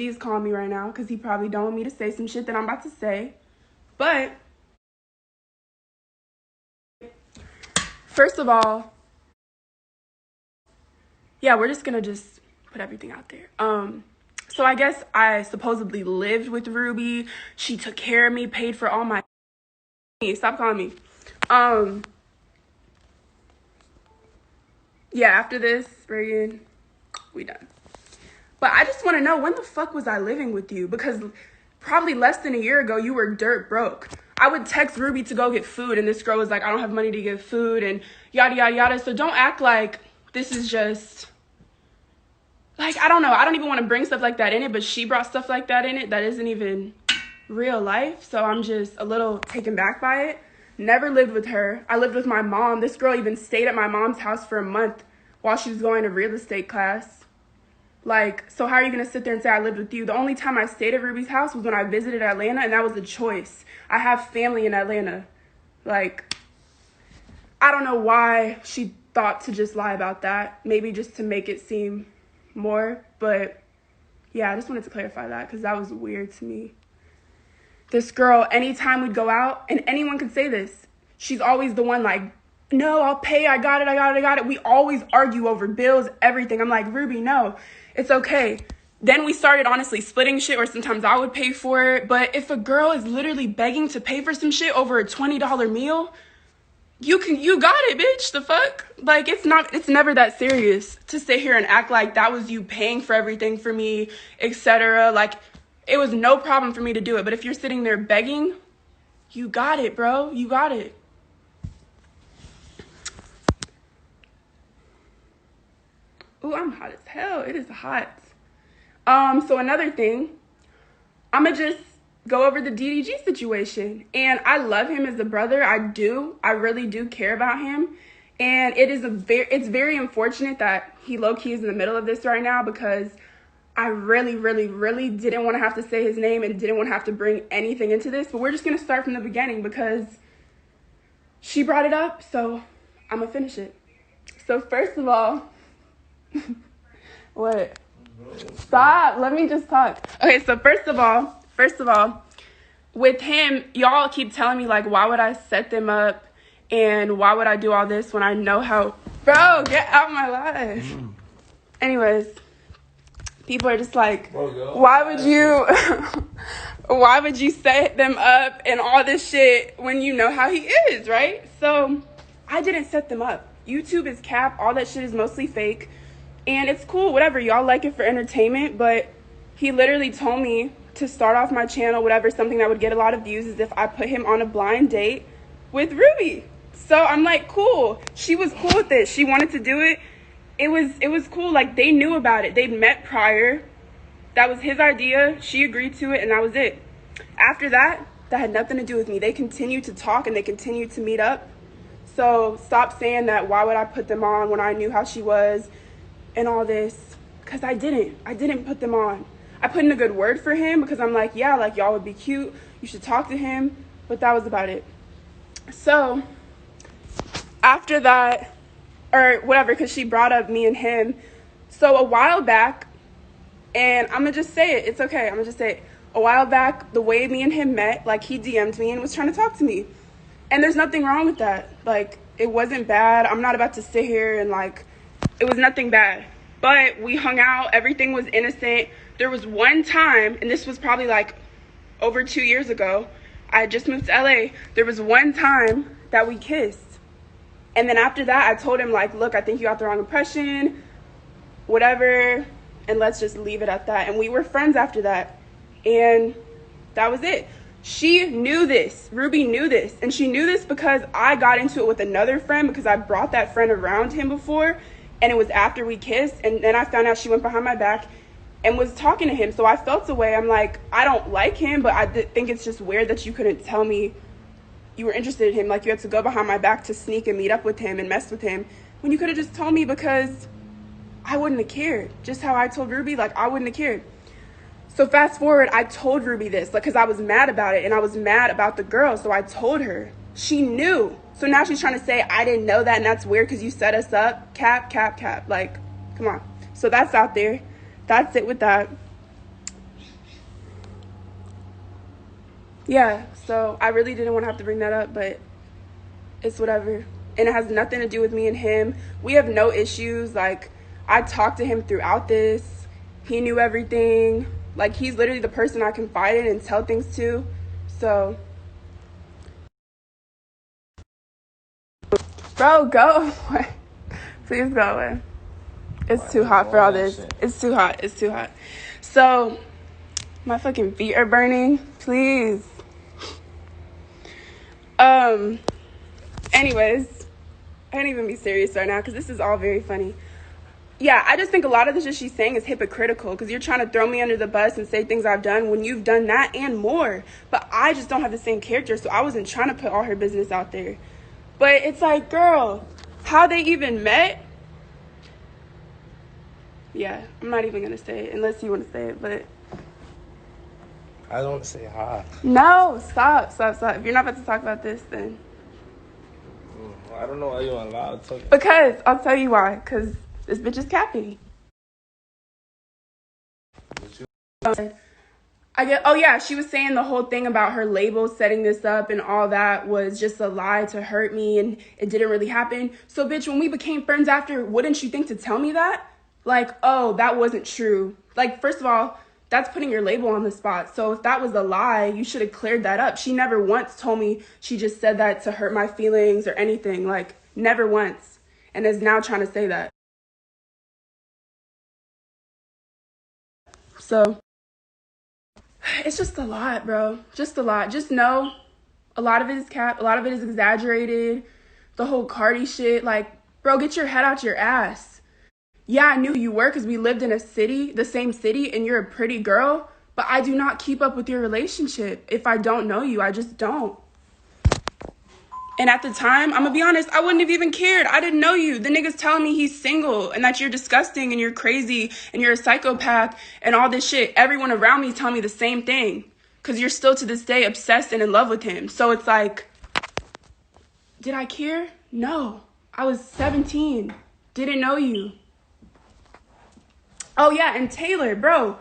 He's calling me right now because he probably don't want me to say some shit that I'm about to say. But first of all, yeah, we're just gonna put everything out there. So I guess I supposedly lived with Ruby. She took care of me, paid for all my. Stop calling me. Yeah, after this, Reagan, we done. But I just want to know, when the fuck was I living with you? Because probably less than a year ago, you were dirt broke. I would text Ruby to go get food, and this girl was like, I don't have money to get food, and yada, yada, yada. So don't act like this is just, like, I don't know. I don't even want to bring stuff like that in it, but she brought stuff like that in it that isn't even real life. So I'm just a little taken back by it. Never lived with her. I lived with my mom. This girl even stayed at my mom's house for a month while she was going to real estate class. Like, so how are you going to sit there and say I lived with you? The only time I stayed at Ruby's house was when I visited Atlanta, and that was a choice. I have family in Atlanta. Like, I don't know why she thought to just lie about that. Maybe just to make it seem more. But, yeah, I just wanted to clarify that because that was weird to me. This girl, anytime we'd go out, and anyone could say this, she's always the one like, no, I'll pay, I got it. We always argue over bills, everything. I'm like, Ruby, no, it's okay. Then we started honestly splitting shit, or sometimes I would pay for it. But if a girl is literally begging to pay for some shit over a $20 meal, you got it, bitch. The fuck? Like, it's never that serious to sit here and act like that was you paying for everything for me, etc. Like, it was no problem for me to do it. But if you're sitting there begging, you got it, bro. You got it. Ooh, I'm hot as hell. It is hot. So another thing, I'ma just go over the DDG situation. And I love him as a brother. I really do care about him. And it's very unfortunate that he low-key is in the middle of this right now, because I really, really, really didn't want to have to say his name and didn't want to have to bring anything into this. But we're just going to start from the beginning because she brought it up, so I'm going to finish it. So first of all, what? Stop. Let me just talk. Okay, so first of all, with him, y'all keep telling me, like, why would I set them up and why would I do all this when I know how... Bro, get out of my life. Anyways, people are just like, why would you set them up and all this shit when you know how he is, right? So I didn't set them up. YouTube is cap. All that shit is mostly fake. And it's cool, whatever. Y'all like it for entertainment, but he literally told me to start off my channel, whatever, something that would get a lot of views, is if I put him on a blind date with Ruby. So I'm like, cool. She was cool with it. She wanted to do it. It was cool. Like, they knew about it. They'd met prior. That was his idea. She agreed to it, and that was it. After that, that had nothing to do with me. They continued to talk, and they continued to meet up. So stop saying that, why would I put them on when I knew how she was and all this? Because I didn't put them on. I put in a good word for him because I'm like, yeah, like, y'all would be cute. You should talk to him. But that was about it. So after that, or whatever, because she brought up me and him. So a while back, and I'm going to just say it. It's okay. I'm going to just say it. A while back, the way me and him met, like, he DM'd me and was trying to talk to me. And there's nothing wrong with that. Like, it wasn't bad. I'm not about to sit here and, like, it was nothing bad. But we hung out. Everything was innocent. There was one time, and this was probably, like, over 2 years ago. I had just moved to LA. There was one time that we kissed. And then after that, I told him, like, look, I think you got the wrong impression, whatever, and let's just leave it at that. And we were friends after that. And that was it. She knew this. Ruby knew this. And she knew this because I got into it with another friend, because I brought that friend around him before, and it was after we kissed. And then I found out she went behind my back and was talking to him. So I felt a way. I'm like, I don't like him, but I think it's just weird that you couldn't tell me you were interested in him. Like, you had to go behind my back to sneak and meet up with him and mess with him, when you could have just told me, because I wouldn't have cared. Just how I told Ruby, like, I wouldn't have cared. So fast forward, I told Ruby this, like, because I was mad about it, and I was mad about the girl, so I told her. She knew. So now she's trying to say I didn't know that, and that's weird because you set us up. Cap. Like, come on. So that's out there. That's it with that. Yeah, so I really didn't want to have to bring that up, but it's whatever. And it has nothing to do with me and him. We have no issues. Like, I talked to him throughout this. He knew everything. Like, he's literally the person I confide in and tell things to. So, bro, go away. Please go away. It's too hot for all this. It's too hot. It's too hot. So, my fucking feet are burning. Please. Anyways, I can't even be serious right now because this is all very funny. Yeah, I just think a lot of the shit she's saying is hypocritical because you're trying to throw me under the bus and say things I've done when you've done that and more. But I just don't have the same character, so I wasn't trying to put all her business out there. But it's like, girl, how they even met? Yeah, I'm not even going to say it unless you want to say it, but... I don't want to say hi. No, stop. If you're not about to talk about this, then... I don't know why you're allowed to talk. Because, I'll tell you why. Because this bitch is capping. Oh yeah, she was saying the whole thing about her label setting this up and all that was just a lie to hurt me and it didn't really happen. So bitch, when we became friends after, wouldn't you think to tell me that? Like, oh, that wasn't true. Like, first of all, that's putting your label on the spot. So if that was a lie, you should have cleared that up. She never once told me she just said that to hurt my feelings or anything. Like, never once. And is now trying to say that. So, it's just a lot, bro. Just a lot. Just know a lot of it is cap. A lot of it is exaggerated. The whole Cardi shit. Like, bro, get your head out your ass. Yeah, I knew who you were because we lived in a city, the same city, and you're a pretty girl. But I do not keep up with your relationship. If I don't know you, I just don't. And at the time, I'm going to be honest, I wouldn't have even cared. I didn't know you. The nigga's telling me he's single and that you're disgusting and you're crazy and you're a psychopath and all this shit. Everyone around me tell me the same thing because you're still to this day obsessed and in love with him. So it's like, did I care? No. I was 17. Didn't know you. Oh, yeah, and Taylor, bro,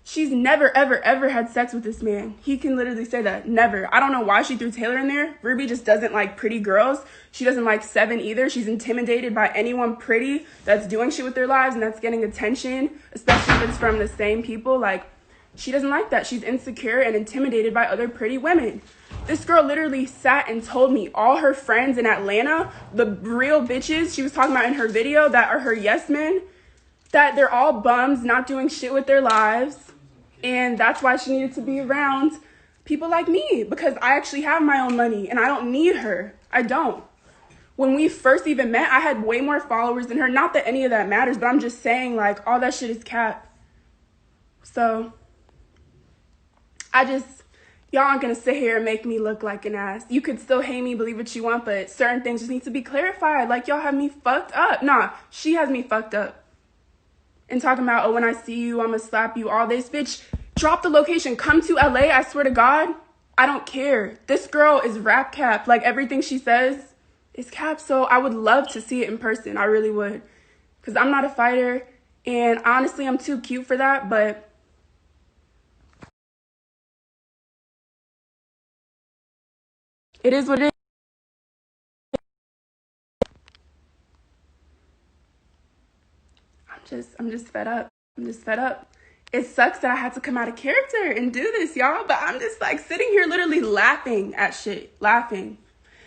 she's never, ever, ever had sex with this man. He can literally say that. Never. I don't know why she threw Taylor in there. Ruby just doesn't like pretty girls. She doesn't like Seven either. She's intimidated by anyone pretty that's doing shit with their lives and that's getting attention, especially if it's from the same people. Like, she doesn't like that. She's insecure and intimidated by other pretty women. This girl literally sat and told me all her friends in Atlanta, the real bitches she was talking about in her video that are her yes men, that they're all bums, not doing shit with their lives. And that's why she needed to be around people like me, because I actually have my own money and I don't need her. I don't. When we first even met, I had way more followers than her. Not that any of that matters, but I'm just saying, like, all that shit is cap. So, y'all aren't gonna sit here and make me look like an ass. You could still hate me, believe what you want, but certain things just need to be clarified. Like, y'all have me fucked up. Nah, she has me fucked up. And talking about, oh, when I see you, I'm gonna slap you, all this. Bitch, drop the location. Come to LA, I swear to God. I don't care. This girl is rap cap. Like, everything she says is cap. So I would love to see it in person. I really would. Because I'm not a fighter. And honestly, I'm too cute for that. But it is what it is. I'm just fed up. I'm just fed up. It sucks that I had to come out of character and do this, y'all. But I'm just like sitting here literally laughing at shit. Laughing.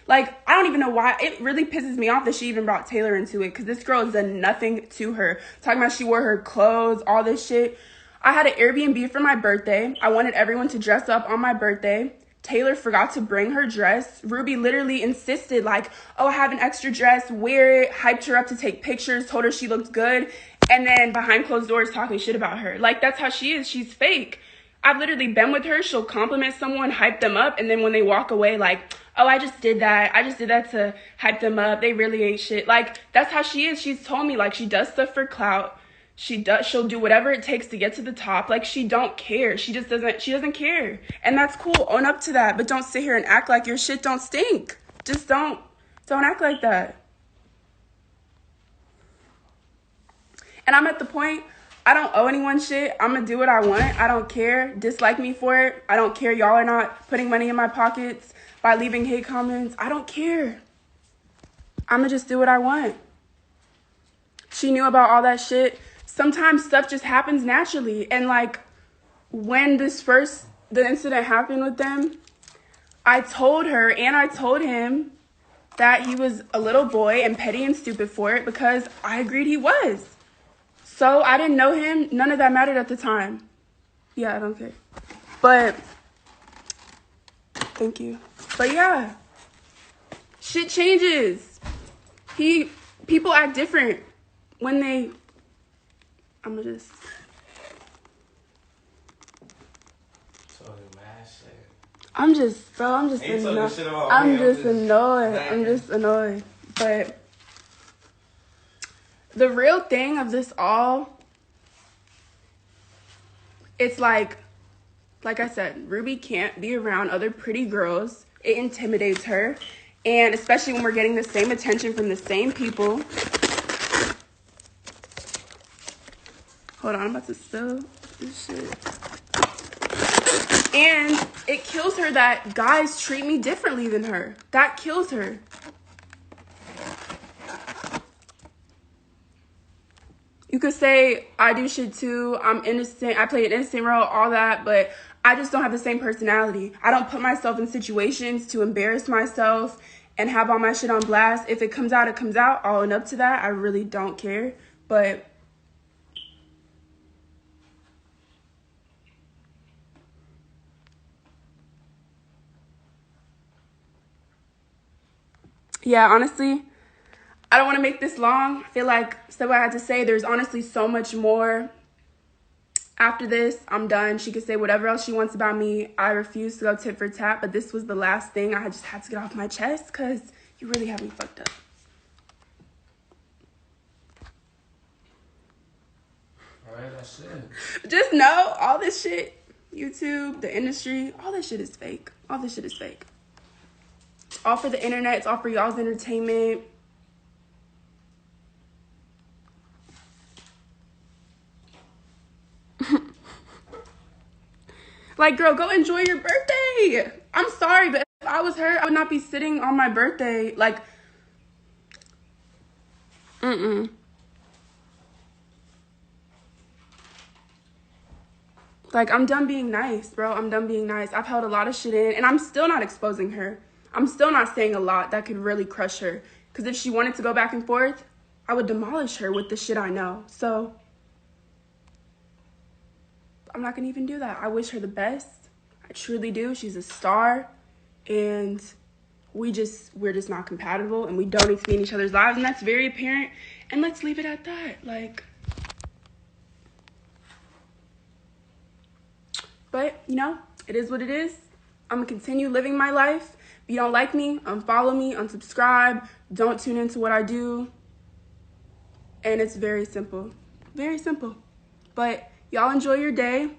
Like, I don't even know why. It really pisses me off that she even brought Taylor into it. Because this girl has done nothing to her. Talking about she wore her clothes, all this shit. I had an Airbnb for my birthday. I wanted everyone to dress up on my birthday. Taylor forgot to bring her dress. Ruby literally insisted, like, oh, I have an extra dress, wear it, hyped her up to take pictures, told her she looked good, and then behind closed doors talking shit about her. Like, that's how she is. She's fake. I've literally been with her. She'll compliment someone, hype them up, and then when they walk away, like, oh, I just did that. I just did that to hype them up. They really ain't shit. Like, that's how she is. She's told me, like, she does stuff for clout. She'll do whatever it takes to get to the top. Like, she don't care. She doesn't care. And that's cool. Own up to that. But don't sit here and act like your shit don't stink. Just don't act like that. And I'm at the point, I don't owe anyone shit. I'm gonna do what I want. I don't care. Dislike me for it. I don't care. Y'all are not putting money in my pockets by leaving hate comments. I don't care. I'm gonna just do what I want. She knew about all that shit. Sometimes stuff just happens naturally. And like when the incident happened with them, I told her and I told him that he was a little boy and petty and stupid for it because I agreed he was. So I didn't know him. None of that mattered at the time. Yeah, I don't care. But, thank you. But yeah, shit changes. People act different when they, I'm gonna just. I'm just annoyed. But the real thing of this all, it's like I said, Ruby can't be around other pretty girls. It intimidates her. And especially when we're getting the same attention from the same people. Hold on, I'm about to spill this shit. And it kills her that guys treat me differently than her. That kills her. You could say I do shit too. I'm innocent. I play an innocent role, all that, but I just don't have the same personality. I don't put myself in situations to embarrass myself and have all my shit on blast. If it comes out, it comes out. I'll own up to that. I really don't care. But yeah, honestly, I don't want to make this long. I feel like said what I had to say. There's honestly so much more. After this, I'm done. She could say whatever else she wants about me. I refuse to go tit for tat, but this was the last thing I just had to get off my chest because you really have me fucked up. All right, that's it. Just know all this shit, YouTube, the industry, all this shit is fake. All this shit is fake. It's all for the internet. It's all for y'all's entertainment. Like, girl, go enjoy your birthday. I'm sorry, but if I was her, I would not be sitting on my birthday. Like, Like, I'm done being nice, bro. I'm done being nice. I've held a lot of shit in, and I'm still not exposing her. I'm still not saying a lot that could really crush her. Because if she wanted to go back and forth, I would demolish her with the shit I know. So I'm not going to even do that. I wish her the best. I truly do. She's a star. And we're just not compatible. And we don't need to be in each other's lives. And that's very apparent. And let's leave it at that. Like, but, you know, it is what it is. I'm going to continue living my life. If you don't like me, unfollow me, unsubscribe. Don't tune into what I do. And it's very simple. Very simple. But y'all enjoy your day.